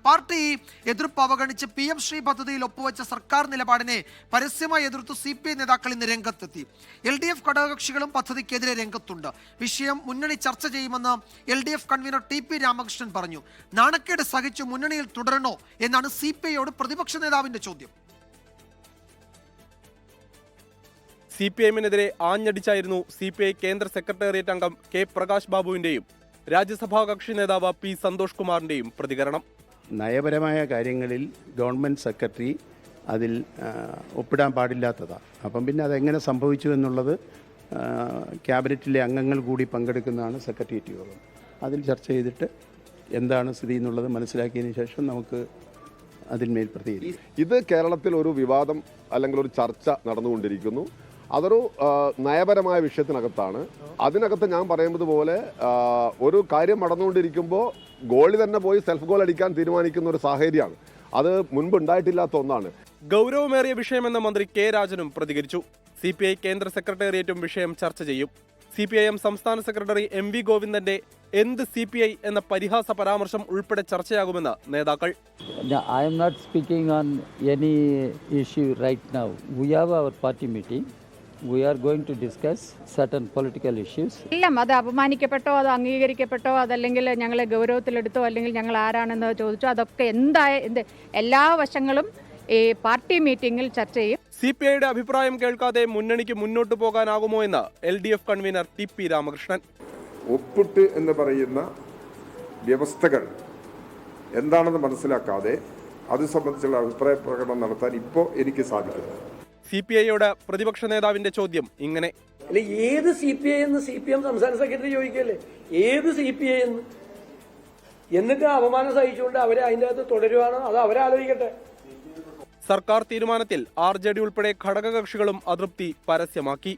Party എതിർപ്പ് അവഗണിച്ച് PM Shri പദ്ധതിയിൽ ഒപ്പുവെച്ച സർക്കാർ നിലപാടിനെ പരസ്യമായി എതിർത്തു CPI നേതാക്കൾ ഇന്ന് രംഗത്തെത്തി. LDF ഘടകകക്ഷികളും പദ്ധതിക്കെതിരെ രംഗത്തുണ്ട്. വിഷയം മുന്നണി ചർച്ച ചെയ്യുമെന്ന് LDF കൺവീനർ TP രാമകൃഷ്ണൻ പറഞ്ഞു. നാണക്കേട് സഹിച്ചു മുന്നണിയിൽ തുടരണോ എന്നാണ് CPIയോട് പ്രതിപക്ഷ നേതാവിന്റെ ചോദ്യം. CPIഎമ്മിനെതിരെ ആഞ്ഞടിച്ചായിരുന്നു CPI കേന്ദ്ര സെക്രട്ടേറിയറ്റ് അംഗം K പ്രകാശ് ബാബുവിന്റെയും രാജ്യസഭാ കക്ഷി നേതാവ് P സന്തോഷ് കുമാറിന്റെയും പ്രതികരണം. നയപരമായ കാര്യങ്ങളിൽ ഗവൺമെൻറ് സെക്രട്ടറി അതിൽ ഒപ്പിടാൻ പാടില്ലാത്തതാണ്. അപ്പം പിന്നെ അതെങ്ങനെ സംഭവിച്ചു എന്നുള്ളത് ക്യാബിനറ്റിലെ അംഗങ്ങൾ കൂടി പങ്കെടുക്കുന്നതാണ് സെക്രട്ടേറിയറ്റ് യോഗം. അതിൽ ചർച്ച ചെയ്തിട്ട് എന്താണ് സ്ഥിതി എന്നുള്ളത് മനസ്സിലാക്കിയതിന് ശേഷം നമുക്ക് അതിന്മേൽ പ്രതികരിക്കും. ഇത് കേരളത്തിൽ ഒരു വിവാദം അല്ലെങ്കിൽ ഒരു ചർച്ച നടന്നുകൊണ്ടിരിക്കുന്നു. അതൊരു നയപരമായ വിഷയത്തിനകത്താണ്. അതിനകത്ത് ഞാൻ പറയുന്നത് പോലെ ഒരു കാര്യം നടന്നുകൊണ്ടിരിക്കുമ്പോൾ ഗോളി തന്നെ പോയി സെൽഫ് ഗോൾ അടിക്കാൻ തീരുമാനിക്കുന്ന ഒരു സാഹചര്യമാണ്. അത് മുൻപ് ഉണ്ടായിട്ടില്ലാത്ത ഒന്നാണ്. ഗൗരവമേറിയ വിഷയമെന്ന മന്ത്രി K രാജനും പ്രതികരിച്ചു. CPI കേന്ദ്ര സെക്രട്ടേറിയറ്റും വിഷയം ചർച്ച ചെയ്യും. CPIM സംസ്ഥാന സെക്രട്ടറി MV ഗോവിന്ദന്റെ എന്ത് CPI എന്ന പരിഹാസ പരാമർശം ഉൾപ്പെടെ ചർച്ചയാകുമെന്ന് നേതാക്കൾ. I am not speaking on any issue right now. We have our party meeting. We are going to discuss certain political issues. എല്ലാം അത് അപമാനിക്കപ്പെട്ടോ അത് അംഗീകരിക്കപ്പെട്ടോ അതല്ലെങ്കിൽ ഞങ്ങളെ ഗൗരവത്തിലെടുത്തോ അല്ലെങ്കിൽ ഞങ്ങൾ ആരാണെന്ന് ചോദിച്ചോ അതൊക്കെ എല്ലാ വശങ്ങളും ഈ പാർട്ടി മീറ്റിംഗിൽ ചർച്ച ചെയ്യും. CPIയുടെ അഭിപ്രായം കേൾക്കാതെ മുന്നണിക്ക് മുന്നോട്ട് പോകാനാകുമോ എന്ന് LDF കൺവീനർ TP രാമകൃഷ്ണൻ. ഒപ്പിട്ട് എന്ന് പറയുന്ന വ്യവസ്ഥകൾ എന്താണെന്ന് മനസ്സിലാക്കാതെ അത് സംബന്ധിച്ചുള്ള അഭിപ്രായ പ്രകടനം നടത്താൻ ഇപ്പോൾ എനിക്ക് സാധിക്കുന്നു. CPIയോട് പ്രതിപക്ഷ നേതാവിന്റെ ചോദ്യം ഇങ്ങനെ: ഏത് CPI എന്ന് CPM സംസ്ഥാന സെക്രട്ടറി ചോദിക്കല്ലേ, ഏത് CPI എന്ന്? എന്നിട്ട് അപമാനം സഹിച്ചുകൊണ്ട് അവരെ അതിൻ്റെ അകത്ത് തുടരുവാണോ അത് അവരാലോചിക്കട്ടെ. സർക്കാർ തീരുമാനത്തിൽ RJD ഉൾപ്പെടെ ഘടകകക്ഷികളും അതൃപ്തി പരസ്യമാക്കി.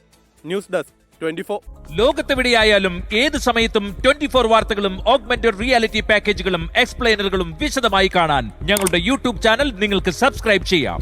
News desk 24. ലോകത്തെവിടെയായാലും ഏത് സമയത്തും 24 വാർത്തകളും ഓഗ്മെന്റഡ് റിയാലിറ്റി പാക്കേജുകളും എക്സ്പ്ലെയിനറുകളും വിശദമായി കാണാൻ ഞങ്ങളുടെ YouTube ചാനൽ നിങ്ങൾക്ക് സബ്സ്ക്രൈബ് ചെയ്യാം.